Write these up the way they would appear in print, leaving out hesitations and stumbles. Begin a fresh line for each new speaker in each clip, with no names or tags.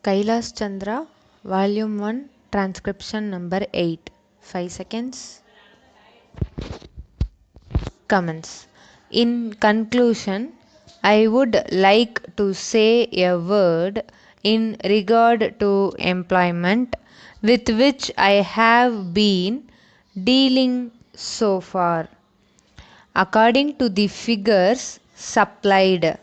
Kailash Chandra, Volume 1, Transcription number 8. 5 seconds. Comments. In conclusion, I would like to say a word in regard to employment with which I have been dealing so far. According to the figures supplied,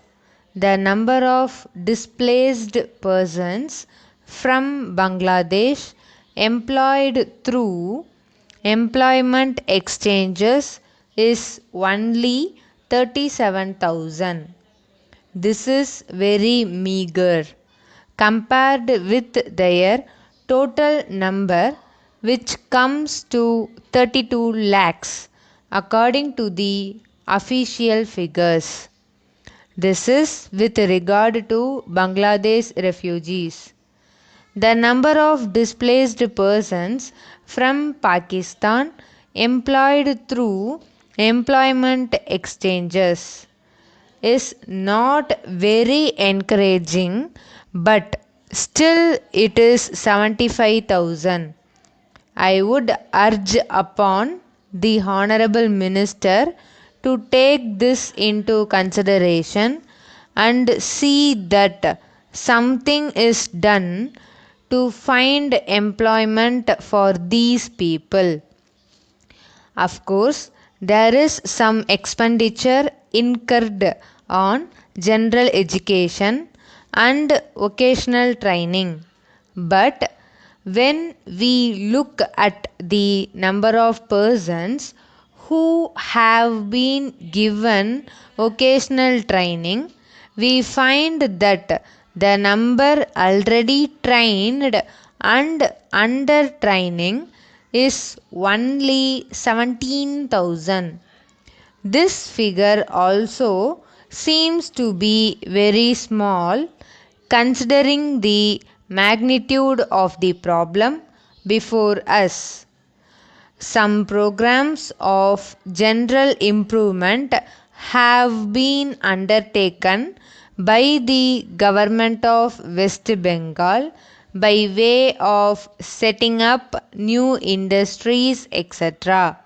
the number of displaced persons from Bangladesh employed through employment exchanges is only 37,000. This is very meager compared with their total number, which comes to 32 lakhs according to the official figures. This is with regard to Bangladesh refugees. The number of displaced persons from Pakistan employed through employment exchanges is not very encouraging, but still it is 75,000. I would urge upon the Honorable Minister to take this into consideration and see that something is done to find employment for these people. Of course, there is some expenditure incurred on general education and vocational training, but when we look at the number of persons who have been given vocational training, we find that the number already trained and under training is only 17,000. This figure also seems to be very small considering the magnitude of the problem before us. Some programs of general improvement have been undertaken by the government of West Bengal by way of setting up new industries, etc.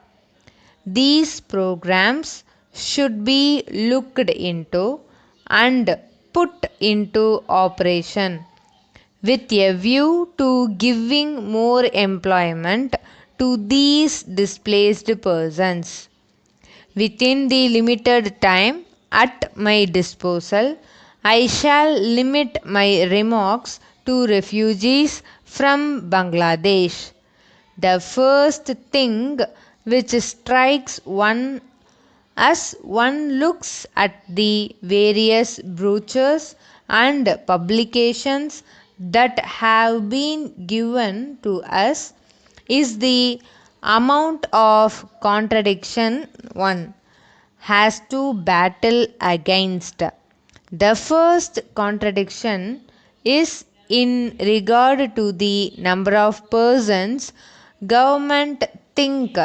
These programs should be looked into and put into operation with a view to giving more employment to these displaced persons. Within the limited time at my disposal, I shall limit my remarks to refugees from Bangladesh. The first thing which strikes one as one looks at the various brochures and publications that have been given to us is the amount of contradiction one has to battle against. The first contradiction is in regard to the number of persons government think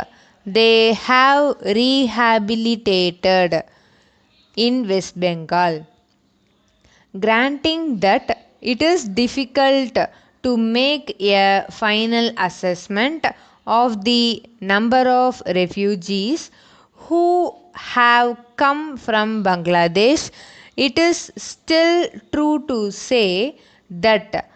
they have rehabilitated in West Bengal. Granting that it is difficult to make a final assessment of the number of refugees who have come from Bangladesh, it is still true to say that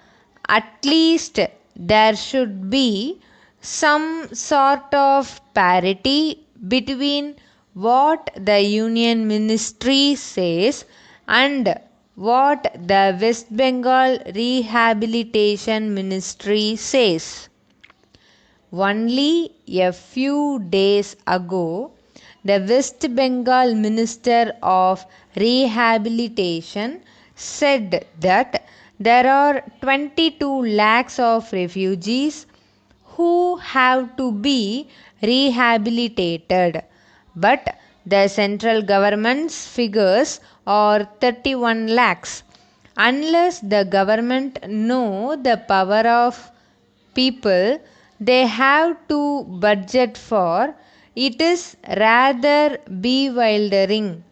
at least there should be some sort of parity between what the Union Ministry says and what the West Bengal Rehabilitation Ministry says. Only a few days ago, the West Bengal Minister of Rehabilitation said that there are 22 lakhs of refugees who have to be rehabilitated, but the central government's figures are 31 lakhs. Unless the government know the power of people they have to budget for, it is rather bewildering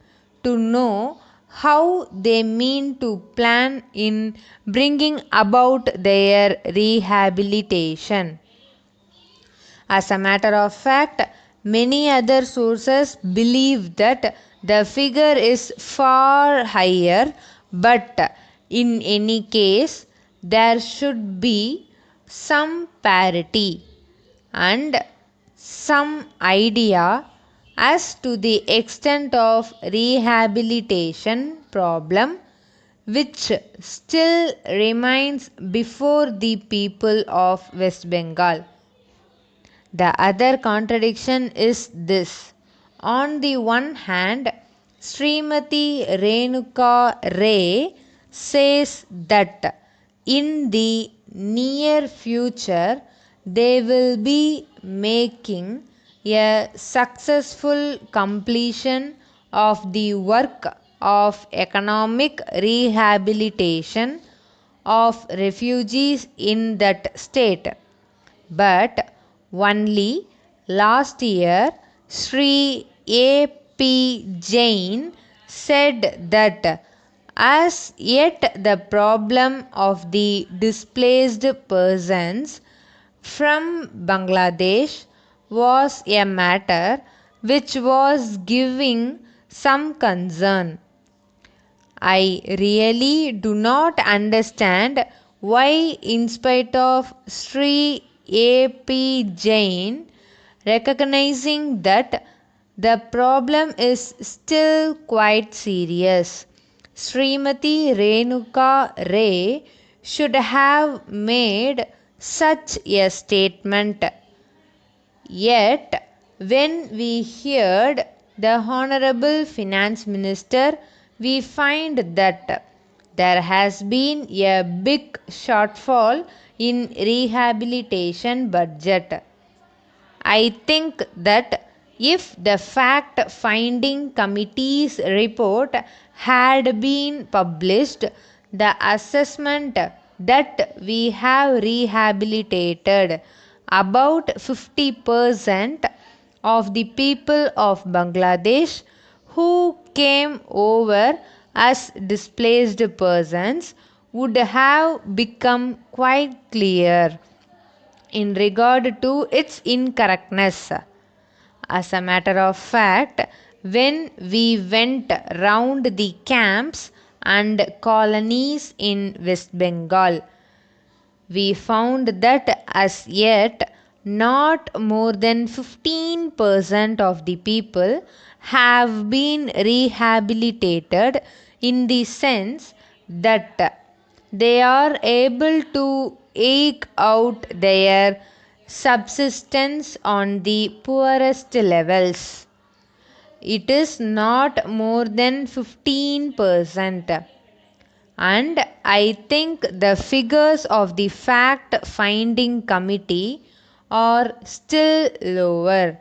to know how they mean to plan in bringing about their rehabilitation. As a matter of fact, many other sources believe that the figure is far higher, but in any case, there should be some parity and some idea as to the extent of rehabilitation problem which still remains before the people of West Bengal. The other contradiction is this. On the one hand, Srimati Renuka Ray says that in the near future they will be making a successful completion of the work of economic rehabilitation of refugees in that state. But only last year Sri A.P. Jain said that as yet the problem of the displaced persons from Bangladesh was a matter which was giving some concern. I really do not understand why, in spite of Sri A.P. Jain recognizing that the problem is still quite serious, Srimati Renuka Ray should have made such a statement. Yet, when we heard the Honorable Finance Minister, we find that there has been a big shortfall in rehabilitation budget. I think that if the fact finding committee's report had been published, the assessment that we have rehabilitated about 50% of the people of Bangladesh who came over as displaced persons would have become quite clear in regard to its incorrectness. As a matter of fact, when we went round the camps and colonies in West Bengal, we found that as yet not more than 15% of the people have been rehabilitated in the sense that they are able to eke out their subsistence on the poorest levels. It is not more than 15%. And I think the figures of the fact finding committee are still lower.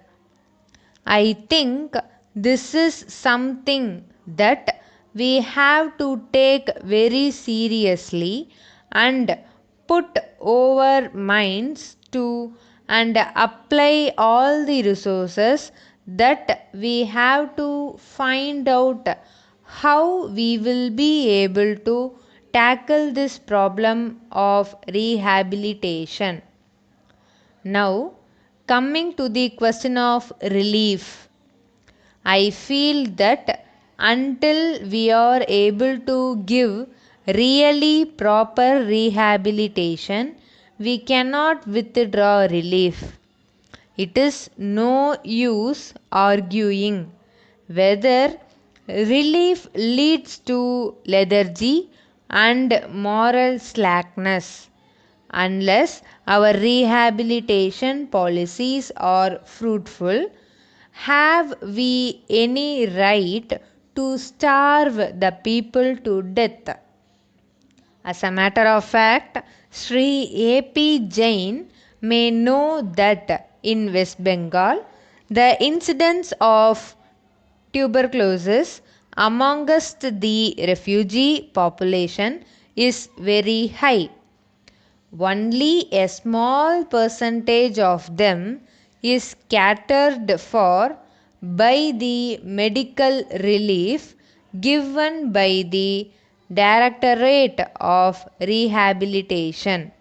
I think this is something that we have to take very seriously and put our minds to and apply all the resources that we have to find out how we will be able to tackle this problem of rehabilitation. Now, coming to the question of relief, I feel that until we are able to give really proper rehabilitation, we cannot withdraw relief. It is no use arguing whether relief leads to lethargy and moral slackness unless our rehabilitation policies are fruitful. Have we any right to starve the people to death? As a matter of fact, Sri A.P. Jain may know that in West Bengal, the incidence of tuberculosis amongst the refugee population is very high. Only a small percentage of them is catered for by the medical relief given by the Directorate of Rehabilitation.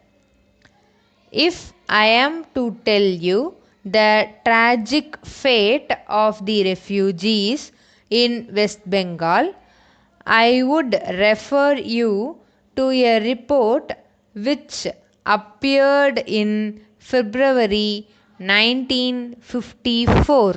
If I am to tell you the tragic fate of the refugees in West Bengal, I would refer you to a report which appeared in February 1954.